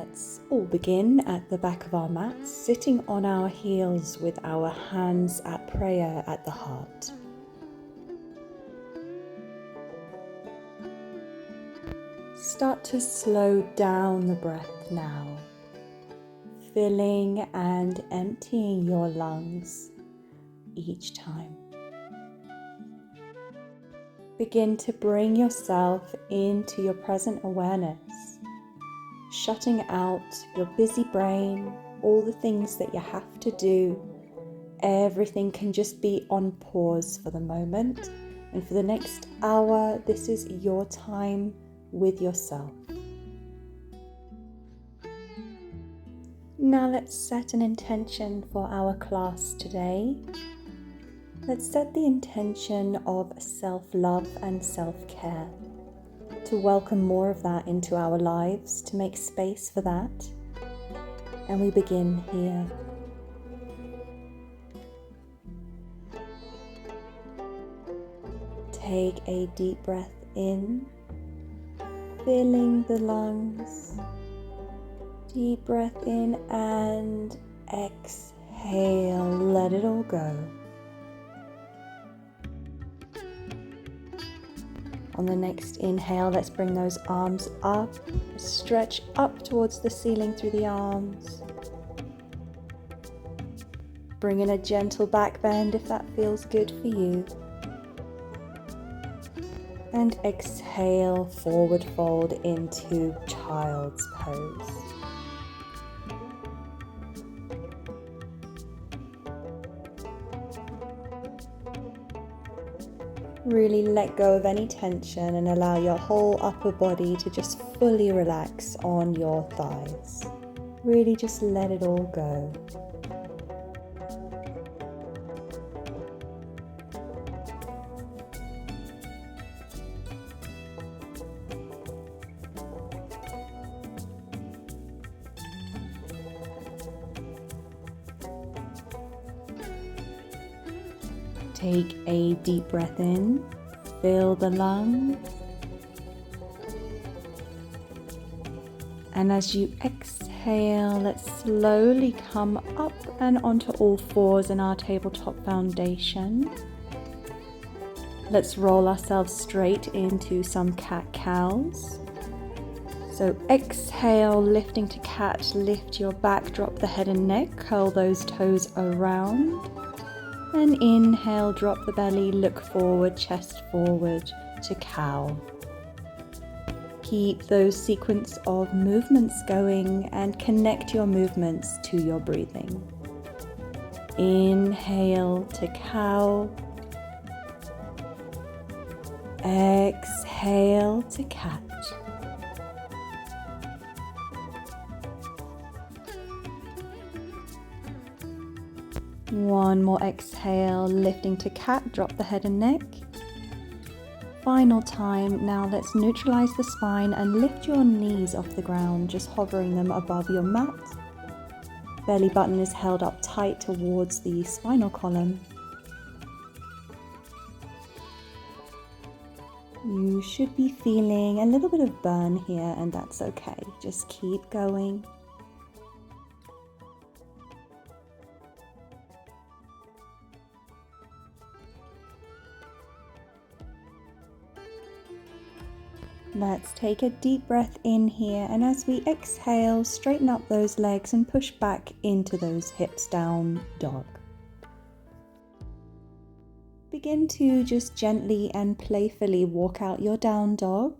Let's all begin at the back of our mats, sitting on our heels with our hands at prayer at the heart. Start to slow down the breath now, filling and emptying your lungs each time. Begin to bring yourself into your present awareness, shutting out your busy brain, all the things that you have to do. Everything can just be on pause for the moment. And for the next hour, this is your time with yourself. Now let's set an intention for our class today. Let's set the intention of self-love and self-care, to welcome more of that into our lives, to make space for that. And we begin here. Take a deep breath in, filling the lungs. Deep breath in and exhale, let it all go. On the next inhale, let's bring those arms up, stretch up towards the ceiling through the arms. Bring in a gentle back bend if that feels good for you. And exhale, forward fold into child's pose. Really let go of any tension and allow your whole upper body to just fully relax on your thighs. Really just let it all go. Take a deep breath in, fill the lungs, and as you exhale, let's slowly come up and onto all fours in our tabletop foundation. Let's roll ourselves straight into some cat-cows. So exhale, lifting to cat, lift your back, drop the head and neck, curl those toes around. And inhale, drop the belly, look forward, chest forward to cow. Keep those sequence of movements going and connect your movements to your breathing. Inhale to cow. Exhale to cat. One more exhale, lifting to cat, drop the head and neck. Final time, now let's neutralize the spine and lift your knees off the ground, just hovering them above your mat. Belly button is held up tight towards the spinal column. You should be feeling a little bit of burn here, and that's okay. Just keep going. Let's take a deep breath in here, and as we exhale, straighten up those legs and push back into those hips, down dog. Begin to just gently and playfully walk out your down dog,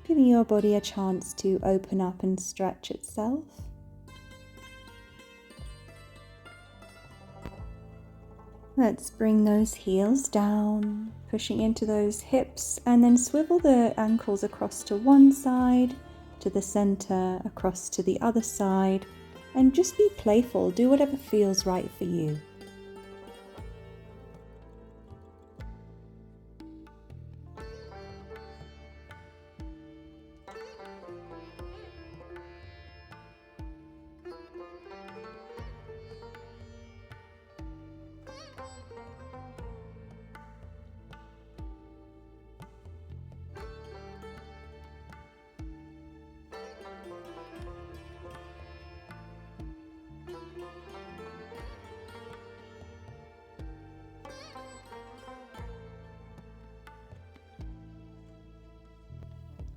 giving your body a chance to open up and stretch itself. Let's bring those heels down, pushing into those hips, and then swivel the ankles across to one side, to the center, across to the other side, and just be playful. Do whatever feels right for you.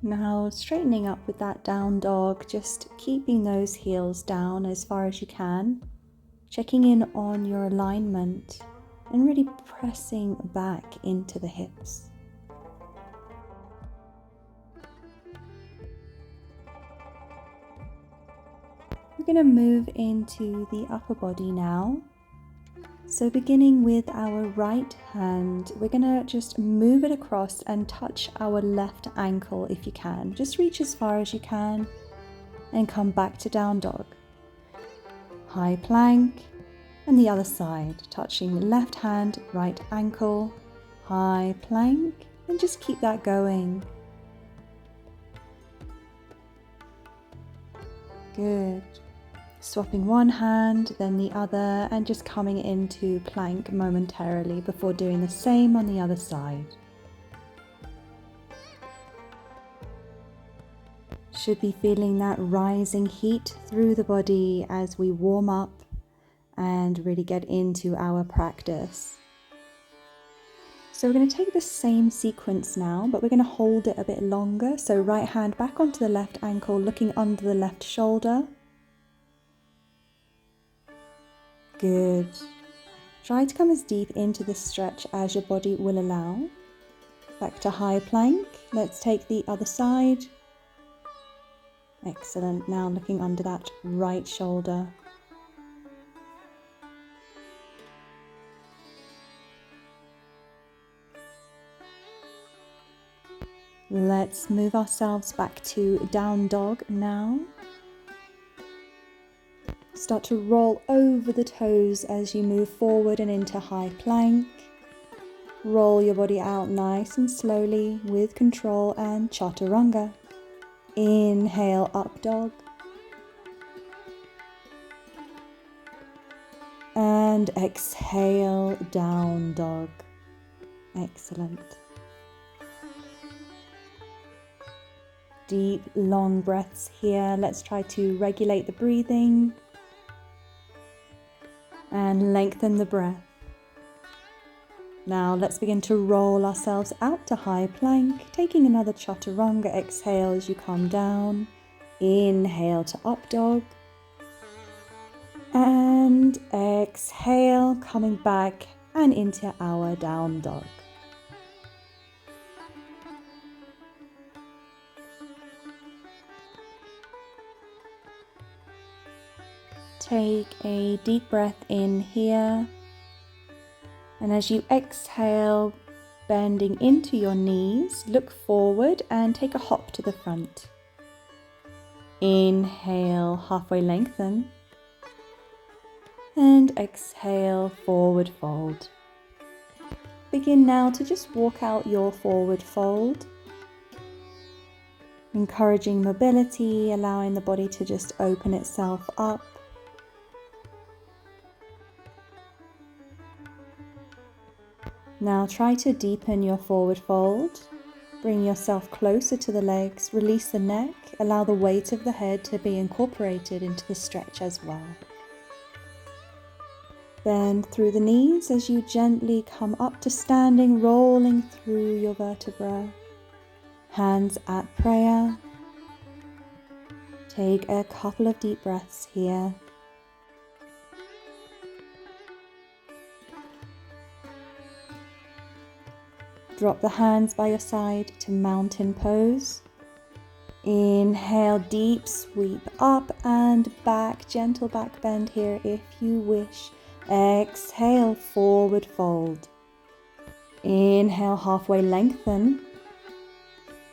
Now straightening up with that down dog, just keeping those heels down as far as you can, checking in on your alignment and really pressing back into the hips. We're going to move into the upper body now. So beginning with our right hand, we're going to just move it across and touch our left ankle if you can. Just reach as far as you can and come back to down dog. High plank and the other side, touching left hand, right ankle, high plank, and just keep that going. Good. Swapping one hand, then the other, and just coming into plank momentarily before doing the same on the other side. Should be feeling that rising heat through the body as we warm up and really get into our practice. So we're going to take the same sequence now, but we're going to hold it a bit longer. So right hand back onto the left ankle, looking under the left shoulder. Good. Try to come as deep into this stretch as your body will allow. Back to high plank. Let's take the other side. Excellent. Now looking under that right shoulder. Let's move ourselves back to down dog now. Start to roll over the toes as you move forward and into high plank. Roll your body out nice and slowly with control and chaturanga. Inhale, up dog. And exhale, down dog. Excellent. Deep, long breaths here. Let's try to regulate the breathing and lengthen the breath. Now let's begin to roll ourselves out to high plank, taking another chaturanga exhale as you come down. Inhale to up dog. And exhale, coming back and into our down dog. Take a deep breath in here, and as you exhale, bending into your knees, look forward and take a hop to the front. Inhale, halfway lengthen, and exhale, forward fold. Begin now to just walk out your forward fold, encouraging mobility, allowing the body to just open itself up. Now try to deepen your forward fold. Bring yourself closer to the legs, release the neck, allow the weight of the head to be incorporated into the stretch as well. Bend through the knees as you gently come up to standing, rolling through your vertebra. Hands at prayer. Take a couple of deep breaths here. Drop the hands by your side to mountain pose. Inhale, deep sweep up and back, gentle back bend here if you wish. Exhale, forward fold. Inhale, halfway lengthen.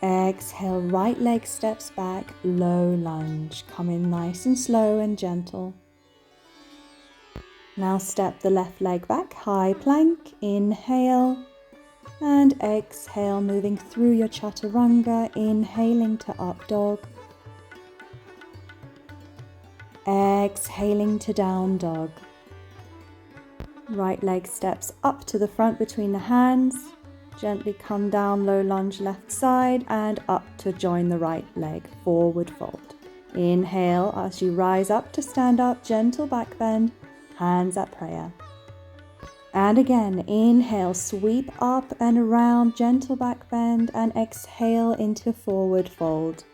Exhale, right leg steps back, low lunge. Come in nice and slow and gentle. Now step the left leg back, high plank. Inhale. And exhale, moving through your chaturanga, inhaling to up dog. Exhaling to down dog. Right leg steps up to the front between the hands. Gently come down, low lunge left side and up to join the right leg, forward fold. Inhale as you rise up to stand up, gentle back bend, hands at prayer. And again, inhale, sweep up and around, gentle back bend, and exhale into forward fold.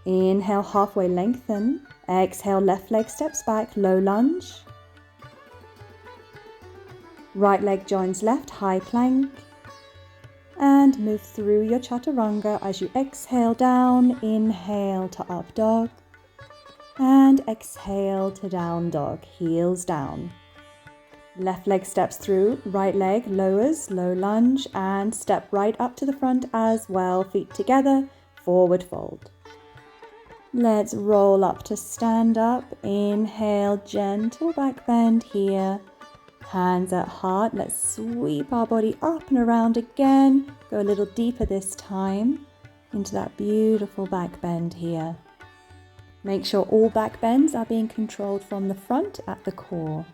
Inhale, halfway lengthen. Exhale, left leg steps back, low lunge. Right leg joins left, high plank. And move through your chaturanga as you exhale down, inhale to up dog. And exhale to down dog, heels down. Left leg steps through, right leg lowers, low lunge, and step right up to the front as well, feet together, forward fold. Let's roll up to stand up, inhale, gentle back bend here, hands at heart. Let's sweep our body up and around again, go a little deeper this time, into that beautiful back bend here. Make sure all back bends are being controlled from the front at the core.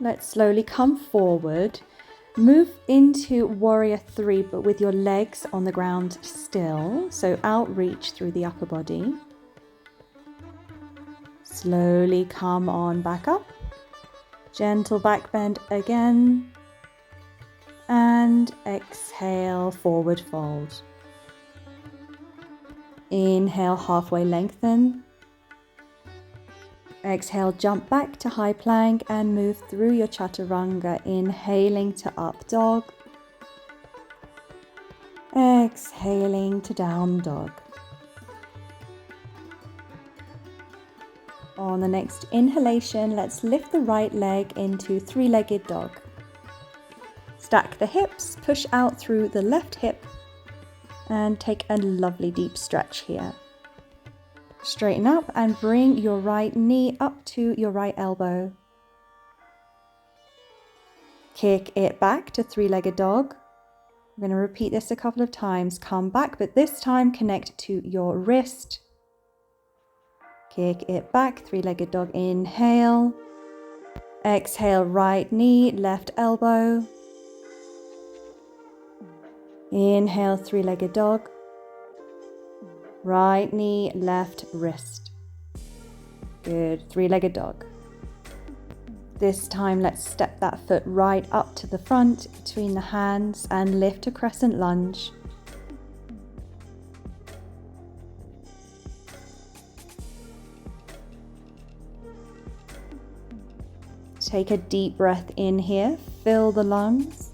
Let's slowly come forward, move into warrior 3, but with your legs on the ground still, so outreach through the upper body. Slowly come on back up, gentle back bend again, and exhale, forward fold. Inhale, halfway lengthen. Exhale, jump back to high plank and move through your chaturanga, inhaling to up dog. Exhaling to down dog. On the next inhalation, let's lift the right leg into three-legged dog. Stack the hips, push out through the left hip, and take a lovely deep stretch here. Straighten up and bring your right knee up to your right elbow. Kick it back to three-legged dog. I'm going to repeat this a couple of times. Come back, but this time connect to your wrist. Kick it back, three-legged dog, inhale. Exhale, right knee, left elbow. Inhale, three-legged dog. Right knee, left wrist. Good, three-legged dog. This time, let's step that foot right up to the front between the hands and lift a crescent lunge. Take a deep breath in here, fill the lungs.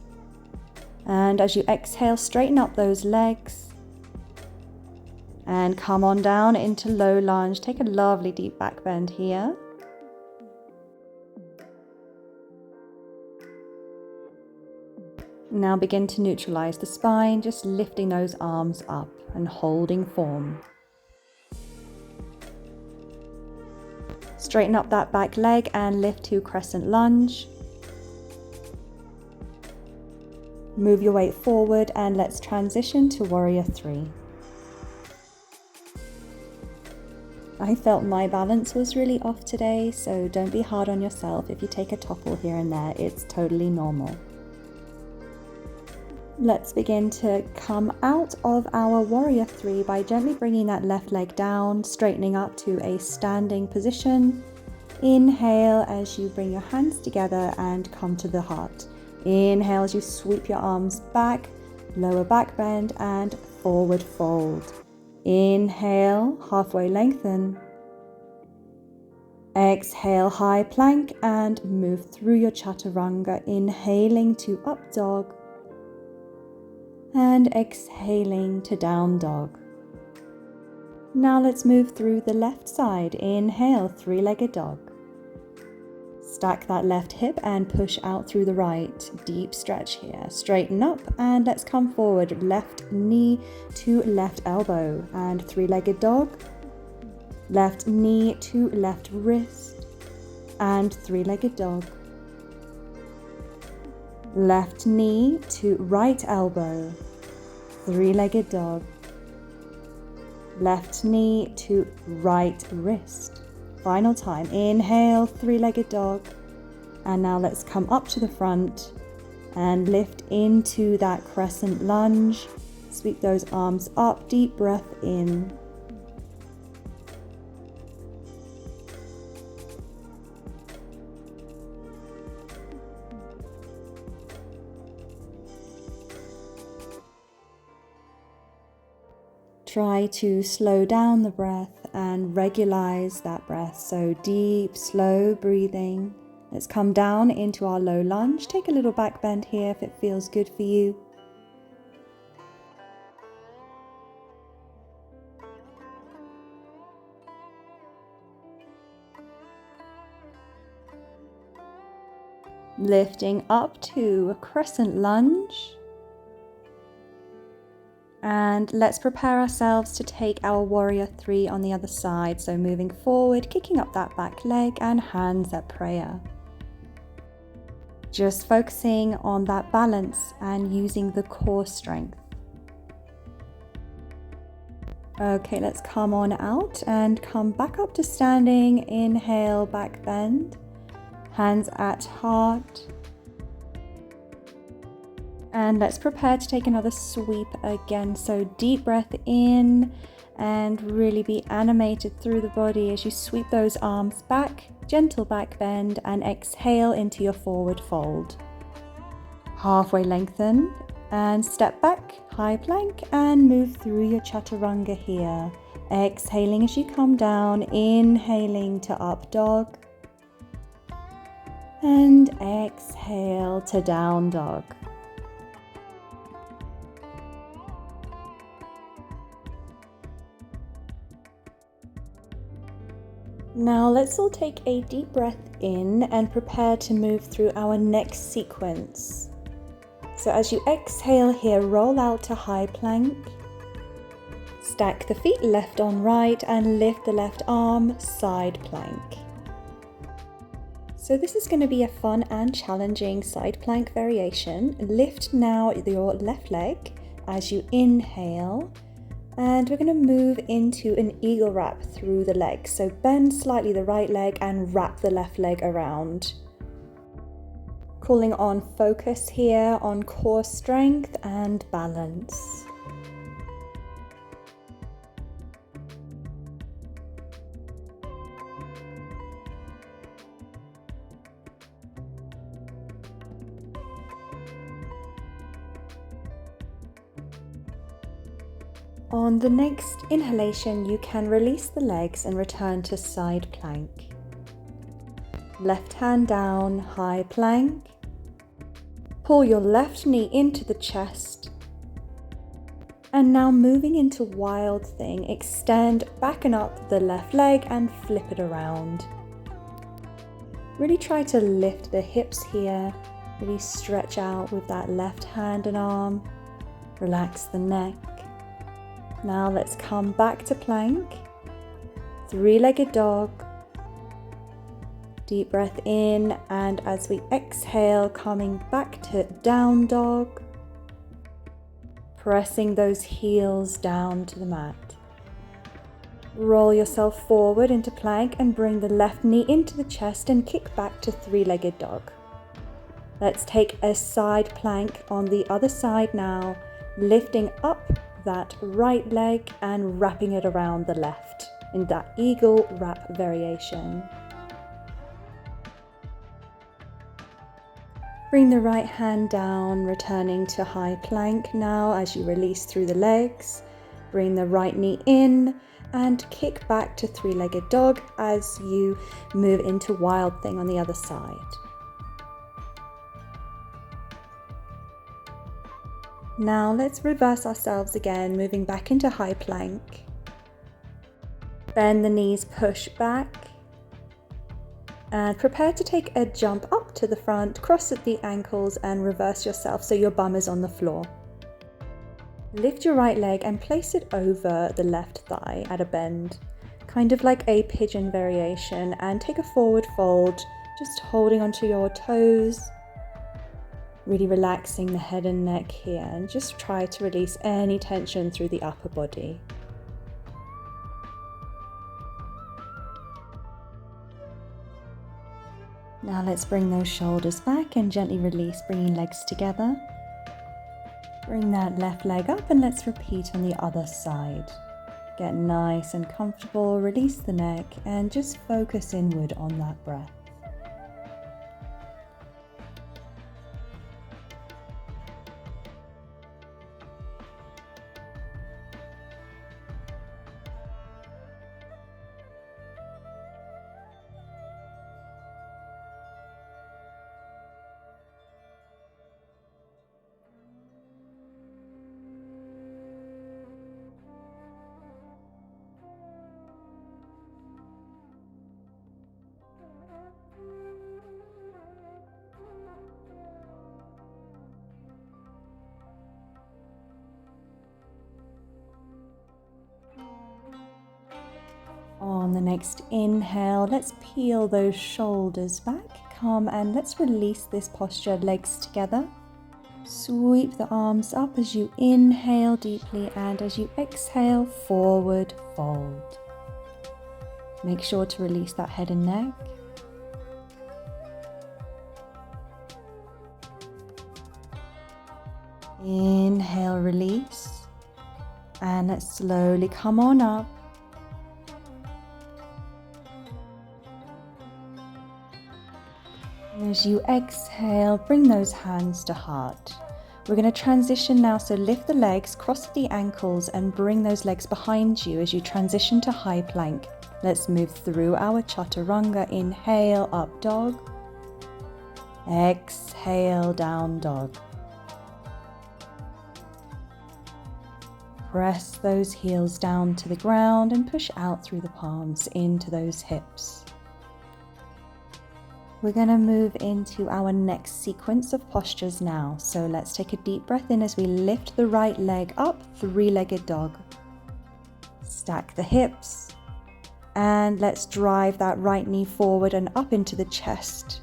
And as you exhale, straighten up those legs. And come on down into low lunge. Take a lovely deep back bend here. Now begin to neutralize the spine, just lifting those arms up and holding form. Straighten up that back leg and lift to crescent lunge. Move your weight forward and let's transition to warrior 3. I felt my balance was really off today, so don't be hard on yourself if you take a topple here and there. It's totally normal. Let's begin to come out of our warrior 3 by gently bringing that left leg down, straightening up to a standing position. Inhale as you bring your hands together and come to the heart. Inhale as you sweep your arms back, lower back bend and forward fold. Inhale, halfway lengthen. Exhale, high plank and move through your chaturanga, inhaling to up dog and exhaling to down dog. Now let's move through the left side. Inhale, three-legged dog. Stack that left hip and push out through the right. Deep stretch here. Straighten up and let's come forward. Left knee to left elbow and three-legged dog. Left knee to left wrist and three-legged dog. Left knee to right elbow, three-legged dog. Left knee to right wrist. Final time. Inhale, three-legged dog. And now let's come up to the front and lift into that crescent lunge. Sweep those arms up, deep breath in. Try to slow down the breath and regularize that breath. So deep, slow breathing. Let's come down into our low lunge. Take a little back bend here if it feels good for you. Lifting up to a crescent lunge. And let's prepare ourselves to take our warrior 3 on the other side. So moving forward, kicking up that back leg and hands at prayer. Just focusing on that balance and using the core strength. Okay, let's come on out and come back up to standing. Inhale, back bend. Hands at heart. And let's prepare to take another sweep again. So deep breath in and really be animated through the body as you sweep those arms back, gentle back bend, and exhale into your forward fold. Halfway lengthen and step back, high plank, and move through your chaturanga here. Exhaling as you come down, inhaling to up dog. And exhale to down dog. Now let's all take a deep breath in and prepare to move through our next sequence. So as you exhale here, roll out to high plank. Stack the feet left on right and lift the left arm, side plank. So this is going to be a fun and challenging side plank variation. Lift now your left leg as you inhale, and we're going to move into an eagle wrap through the leg. So bend slightly the right leg and wrap the left leg around. Calling on focus here on core strength and balance. On the next inhalation, you can release the legs and return to side plank. Left hand down, high plank. Pull your left knee into the chest. And now moving into wild thing, extend back and up the left leg and flip it around. Really try to lift the hips here. Really stretch out with that left hand and arm. Relax the neck. Now let's come back to plank, three-legged dog. Deep breath in, and as we exhale, coming back to down dog. Pressing those heels down to the mat. Roll yourself forward into plank and bring the left knee into the chest and kick back to three-legged dog. Let's take a side plank on the other side now, lifting up that right leg and wrapping it around the left in that eagle wrap variation. Bring the right hand down, returning to high plank now as you release through the legs. Bring the right knee in and kick back to three-legged dog as you move into wild thing on the other side. Now let's reverse ourselves again, moving back into high plank. Bend the knees, push back. And prepare to take a jump up to the front, cross at the ankles and reverse yourself so your bum is on the floor. Lift your right leg and place it over the left thigh at a bend, kind of like a pigeon variation, and take a forward fold, just holding onto your toes. Really relaxing the head and neck here, and just try to release any tension through the upper body. Now let's bring those shoulders back and gently release, bringing legs together. Bring that left leg up and let's repeat on the other side. Get nice and comfortable, release the neck and just focus inward on that breath. On the next inhale, let's peel those shoulders back. Come and let's release this posture, legs together. Sweep the arms up as you inhale deeply and as you exhale, forward fold. Make sure to release that head and neck. Inhale, release. And let's slowly come on up. As you exhale, bring those hands to heart. We're going to transition now, so lift the legs, cross the ankles and bring those legs behind you as you transition to high plank. Let's move through our chaturanga. Inhale, up dog. Exhale, down dog. Press those heels down to the ground and push out through the palms into those hips. We're going to move into our next sequence of postures now. So let's take a deep breath in as we lift the right leg up, three-legged dog. Stack the hips and let's drive that right knee forward and up into the chest.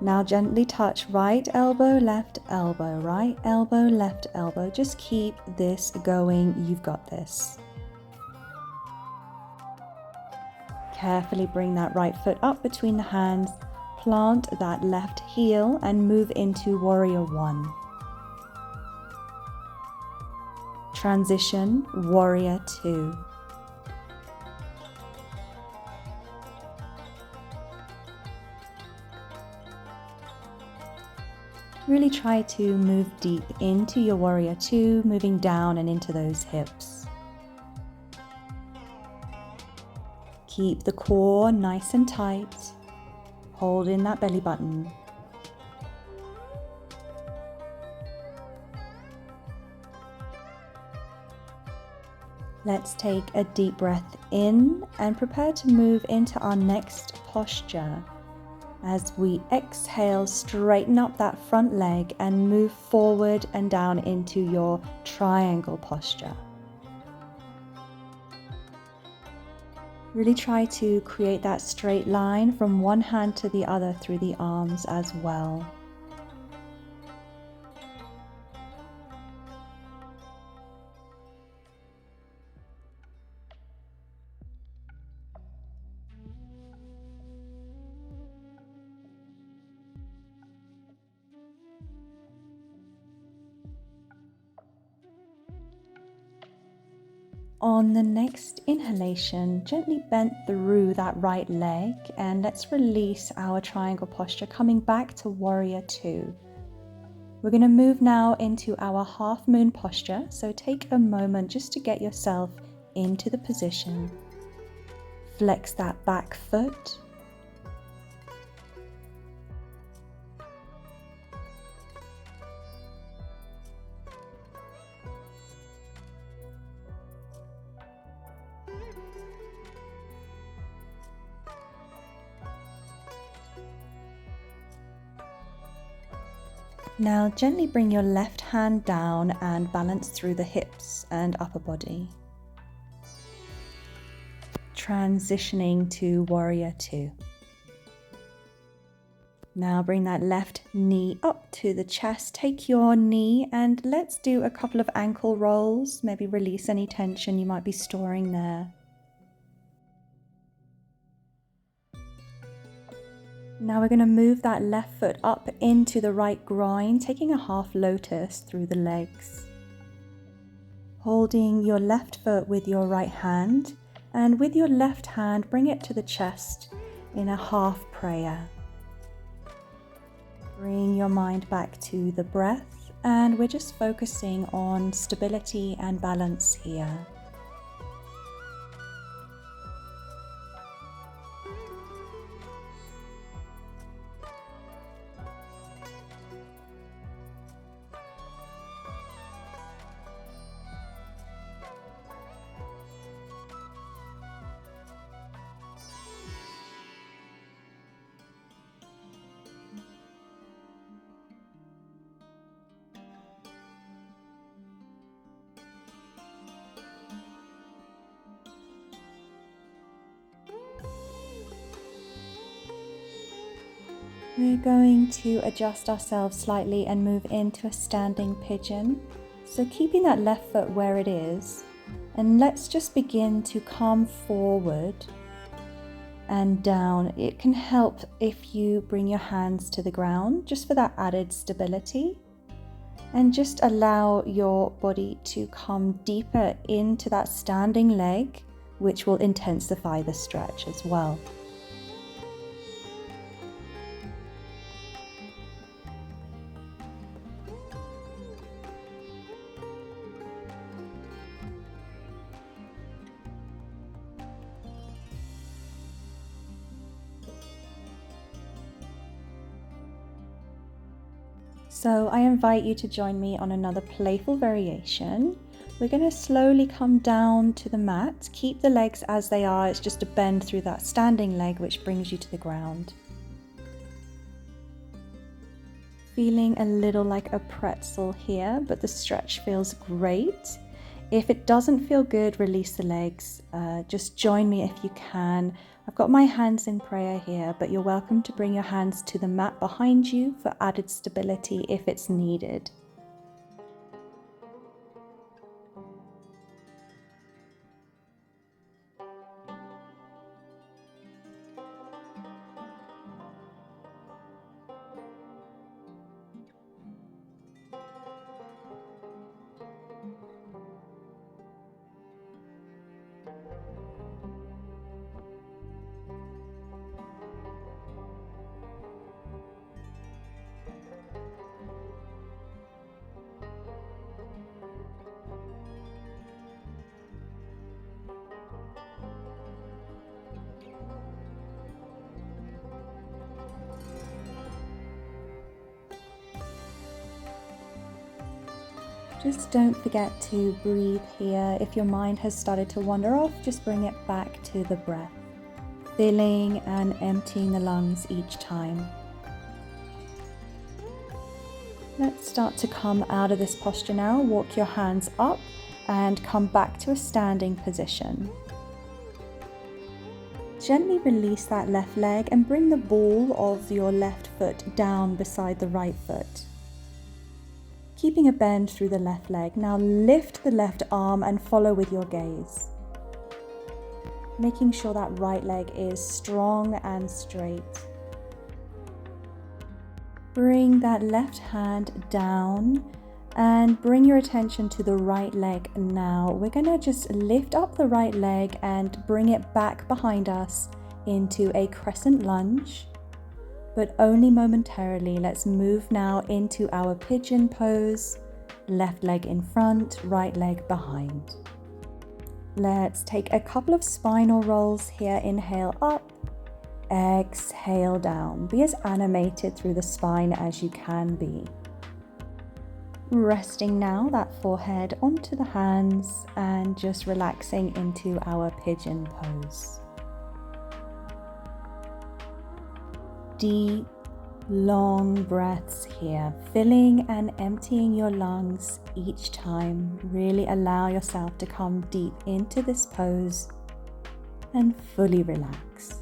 Now gently touch right elbow, left elbow, right elbow, left elbow. Just keep this going. You've got this. Carefully bring that right foot up between the hands, plant that left heel and move into warrior one. Transition, warrior two. Really try to move deep into your warrior two, moving down and into those hips. Keep the core nice and tight. Hold in that belly button. Let's take a deep breath in and prepare to move into our next posture. As we exhale, straighten up that front leg and move forward and down into your triangle posture. Really try to create that straight line from one hand to the other through the arms as well. On the next inhalation, gently bend through that right leg and let's release our triangle posture, coming back to warrior two. We're going to move now into our half moon posture, so take a moment just to get yourself into the position. Flex that back foot. Now gently bring your left hand down and balance through the hips and upper body. Transitioning to warrior two. Now bring that left knee up to the chest. Take your knee and let's do a couple of ankle rolls. Maybe release any tension you might be storing there. Now we're going to move that left foot up into the right groin, taking a half lotus through the legs. Holding your left foot with your right hand, and with your left hand bring it to the chest in a half prayer. Bring your mind back to the breath, and we're just focusing on stability and balance here. We're going to adjust ourselves slightly and move into a standing pigeon. So keeping that left foot where it is, and let's just begin to come forward and down. It can help if you bring your hands to the ground just for that added stability, and just allow your body to come deeper into that standing leg, which will intensify the stretch as well. So I invite you to join me on another playful variation. We're going to slowly come down to the mat. Keep the legs as they are. It's just a bend through that standing leg which brings you to the ground. Feeling a little like a pretzel here, but the stretch feels great. If it doesn't feel good, release the legs. Just join me if you can. I've got my hands in prayer here, but you're welcome to bring your hands to the mat behind you for added stability if it's needed. Just don't forget to breathe here. If your mind has started to wander off, just bring it back to the breath, filling and emptying the lungs each time. Let's start to come out of this posture now. Walk your hands up and come back to a standing position. Gently release that left leg and bring the ball of your left foot down beside the right foot. Keeping a bend through the left leg. Now lift the left arm and follow with your gaze. Making sure that right leg is strong and straight. Bring that left hand down and bring your attention to the right leg now. We're going to just lift up the right leg and bring it back behind us into a crescent lunge, but only momentarily. Let's move now into our pigeon pose. Left leg in front, right leg behind. Let's take a couple of spinal rolls here. Inhale up, exhale down. Be as animated through the spine as you can be. Resting now that forehead onto the hands and just relaxing into our pigeon pose. Deep, long breaths here, filling and emptying your lungs each time. Really allow yourself to come deep into this pose and fully relax.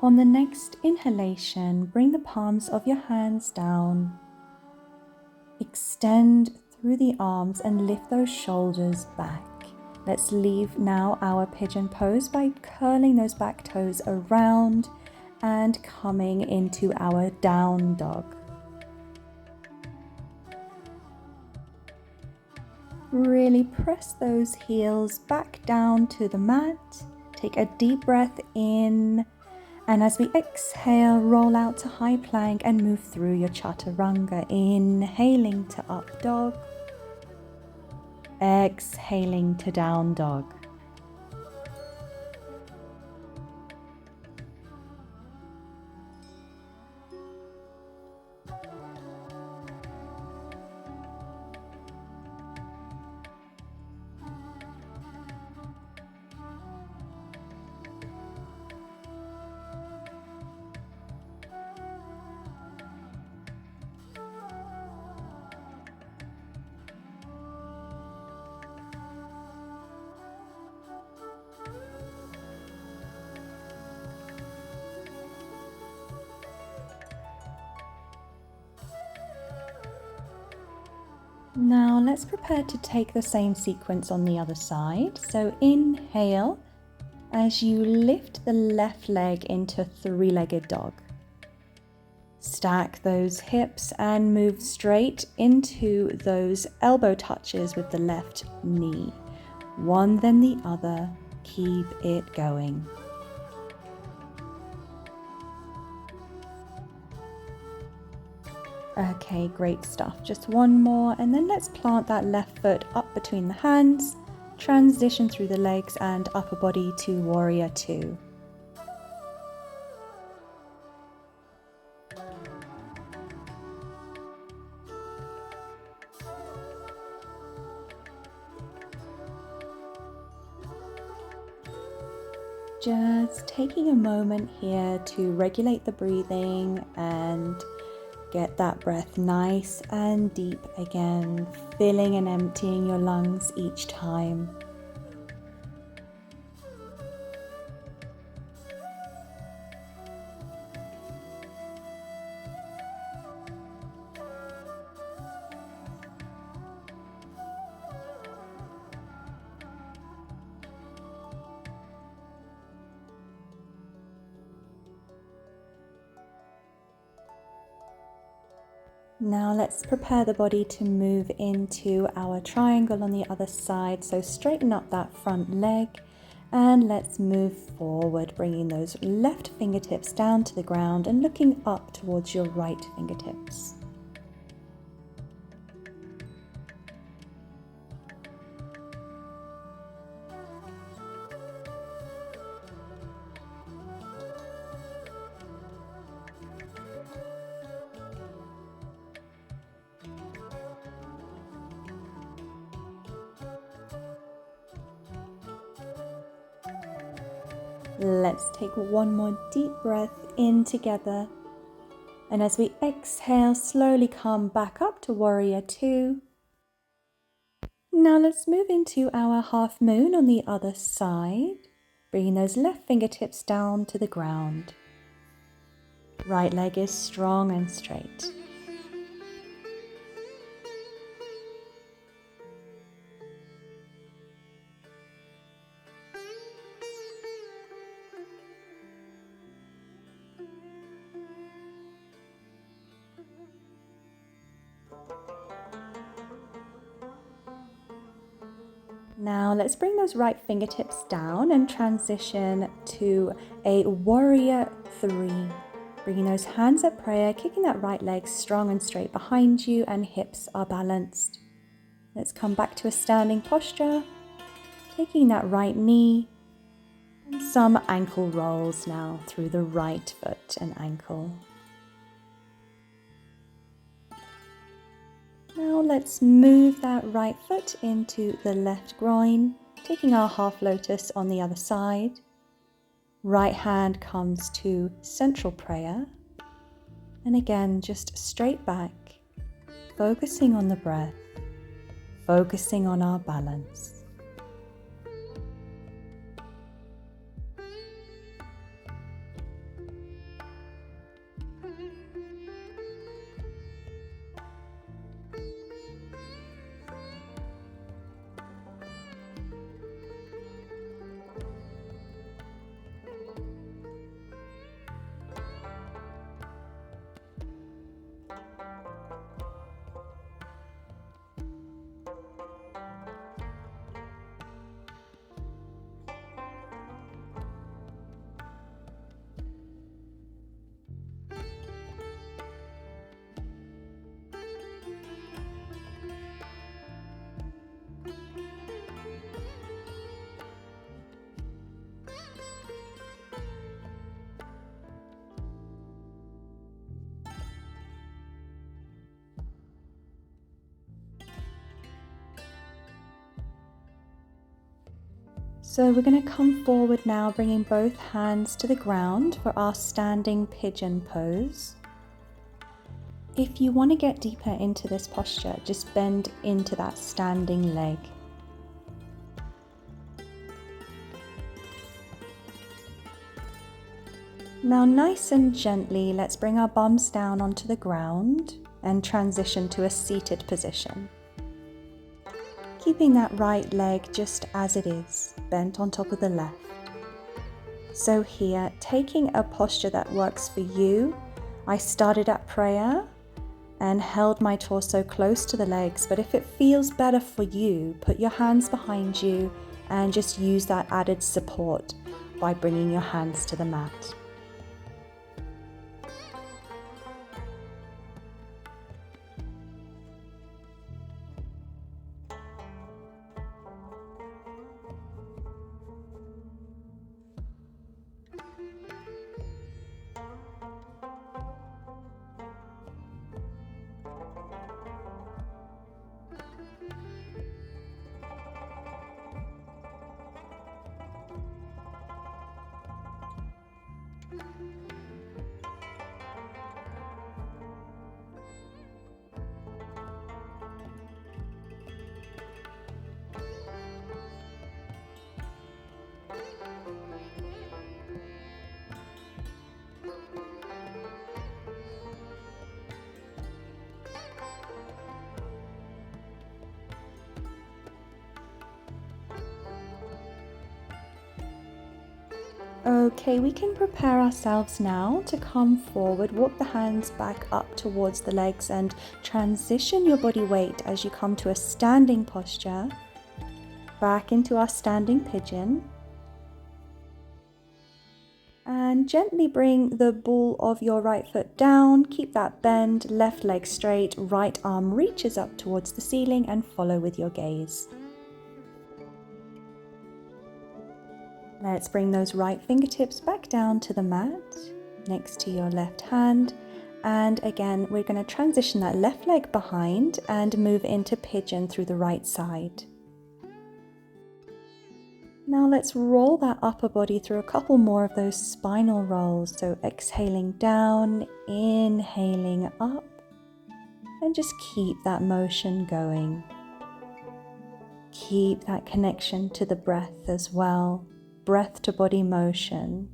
On the next inhalation, bring the palms of your hands down. Extend through the arms and lift those shoulders back. Let's leave now our pigeon pose by curling those back toes around and coming into our down dog. Really press those heels back down to the mat. Take a deep breath in, and as we exhale, roll out to high plank and move through your chaturanga. Inhaling to up dog, exhaling to down dog. Now let's prepare to take the same sequence on the other side. So inhale as you lift the left leg into three-legged dog. Stack those hips and move straight into those elbow touches with the left knee. One then the other, keep it going. Okay, great stuff. Just one more, and then let's plant that left foot up between the hands, transition through the legs and upper body to warrior two. Just taking a moment here to regulate the breathing and get that breath nice and deep again, filling and emptying your lungs each time. Now let's prepare the body to move into our triangle on the other side. So straighten up that front leg and let's move forward, bringing those left fingertips down to the ground and looking up towards your right fingertips. Let's take one more deep breath in together. And as we exhale, slowly come back up to warrior two. Now let's move into our half moon on the other side, bringing those left fingertips down to the ground. Right leg is strong and straight. Now let's bring those right fingertips down and transition to a warrior three. Bringing those hands at prayer, kicking that right leg strong and straight behind you and hips are balanced. Let's come back to a standing posture, taking that right knee and some ankle rolls now through the right foot and ankle. Now let's move that right foot into the left groin, taking our half lotus on the other side. Right hand comes to central prayer. And again, just straight back, focusing on the breath, focusing on our balance. So we're going to come forward now, bringing both hands to the ground for our standing pigeon pose. If you want to get deeper into this posture, just bend into that standing leg. Now nice and gently, let's bring our bums down onto the ground and transition to a seated position. Keeping that right leg just as it is, bent on top of the left. So here, taking a posture that works for you, I started at prayer and held my torso close to the legs, but if it feels better for you, put your hands behind you and just use that added support by bringing your hands to the mat. Okay, we can prepare ourselves now to come forward, walk the hands back up towards the legs and transition your body weight as you come to a standing posture, back into our standing pigeon. And gently bring the ball of your right foot down, keep that bend, left leg straight, right arm reaches up towards the ceiling and follow with your gaze. Let's bring those right fingertips back down to the mat next to your left hand. And again, we're going to transition that left leg behind and move into pigeon through the right side. Now let's roll that upper body through a couple more of those spinal rolls. So exhaling down, inhaling up, and just keep that motion going. Keep that connection to the breath as well. Breath to body motion.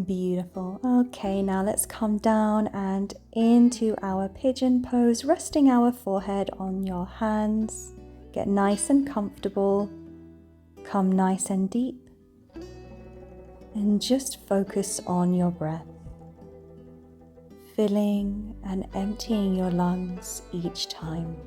Beautiful. Okay, now let's come down and into our pigeon pose, resting our forehead on your hands. Get nice and comfortable. Come nice and deep. And just focus on your breath. Filling and emptying your lungs each time.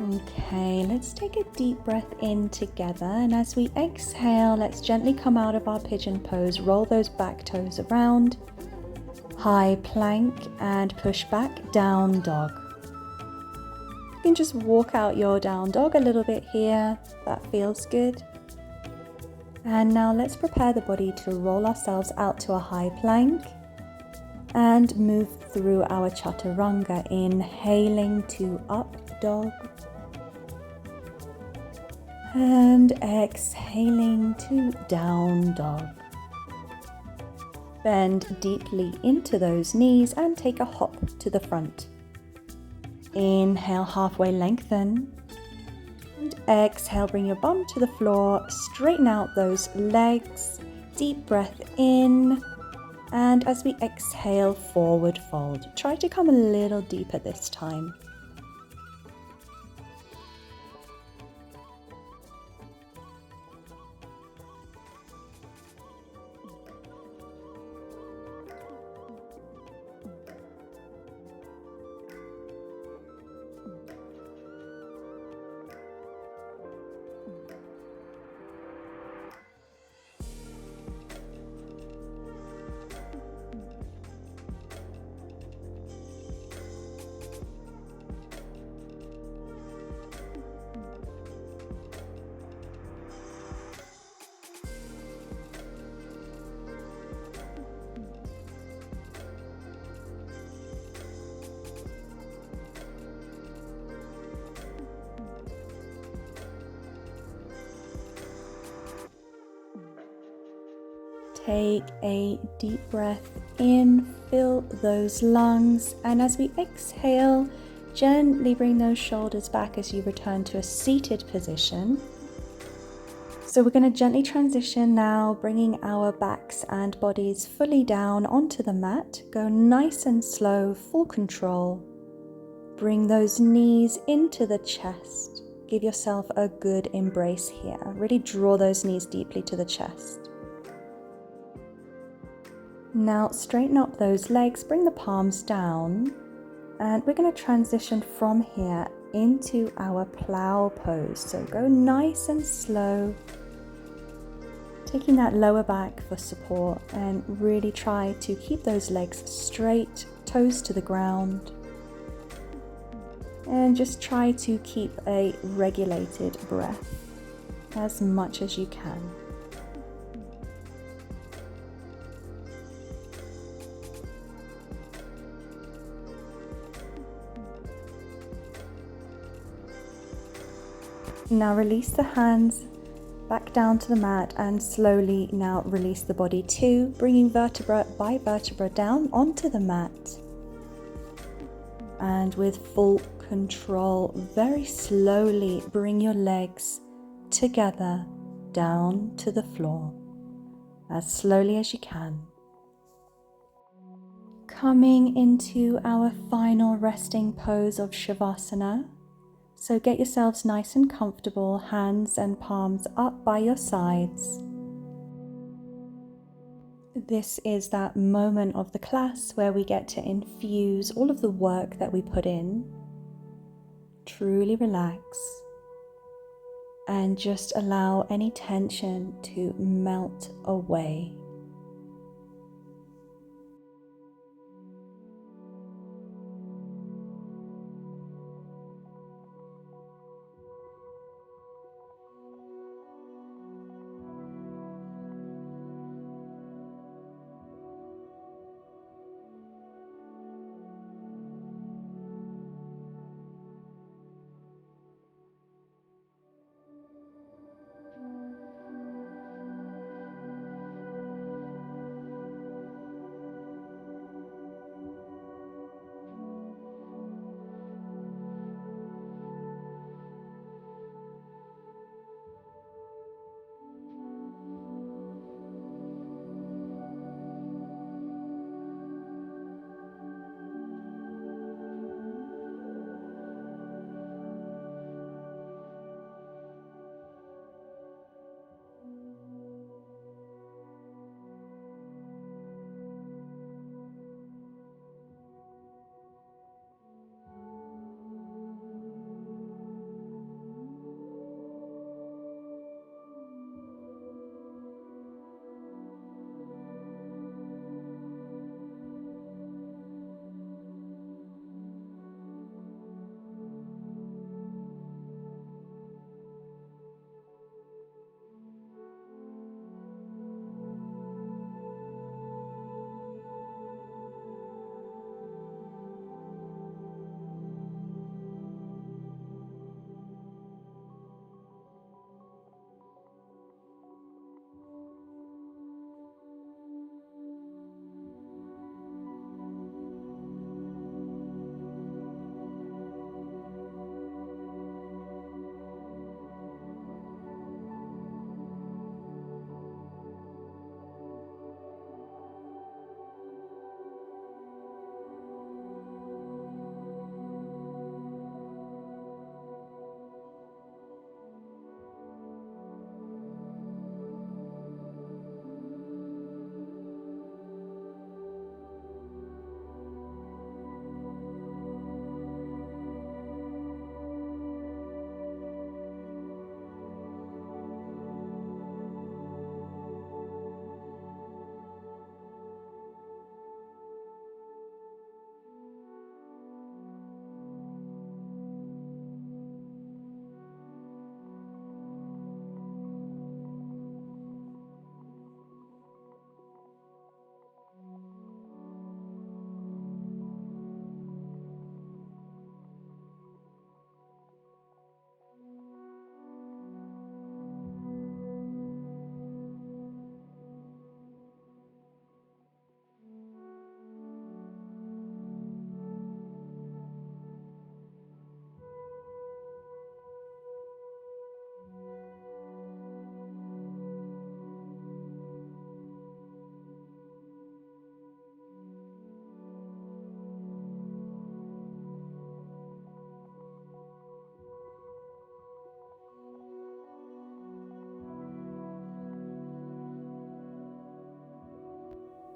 Okay, let's take a deep breath in together, and as we exhale, let's gently come out of our pigeon pose, roll those back toes around, high plank and push back, down dog. You can just walk out your down dog a little bit here, that feels good. And now let's prepare the body to roll ourselves out to a high plank and move through our chaturanga, inhaling to up dog and exhaling to down dog. Bend deeply into those knees and take a hop to the front. Inhale, halfway lengthen. And exhale, bring your bum to the floor. Straighten out those legs. Deep breath in. And as we exhale, forward fold. Try to come a little deeper this time. Take a deep breath in, fill those lungs, and as we exhale, gently bring those shoulders back as you return to a seated position. So we're going to gently transition now, bringing our backs and bodies fully down onto the mat. Go nice and slow, full control. Bring those knees into the chest. Give yourself a good embrace here. Really draw those knees deeply to the chest. Now straighten up those legs, bring the palms down, and we're going to transition from here into our plow pose. So go nice and slow, taking that lower back for support, and really try to keep those legs straight, toes to the ground, and just try to keep a regulated breath as much as you can. Now release the hands back down to the mat and slowly now release the body too, bringing vertebra by vertebra down onto the mat. And with full control, very slowly bring your legs together down to the floor, as slowly as you can. Coming into our final resting pose of Shavasana. So get yourselves nice and comfortable, hands and palms up by your sides. This is that moment of the class where we get to infuse all of the work that we put in. Truly relax and just allow any tension to melt away.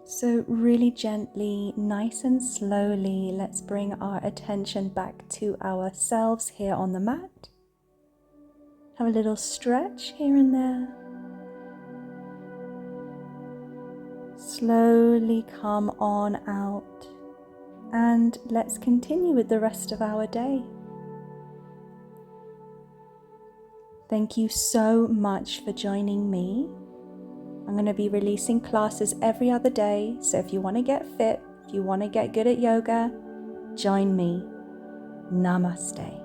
So really gently, nice and slowly, let's bring our attention back to ourselves here on the mat. Have a little stretch here and there. Slowly come on out, and let's continue with the rest of our day. Thank you so much for joining me. I'm going to be releasing classes every other day, so if you want to get fit, if you want to get good at yoga, join me. Namaste.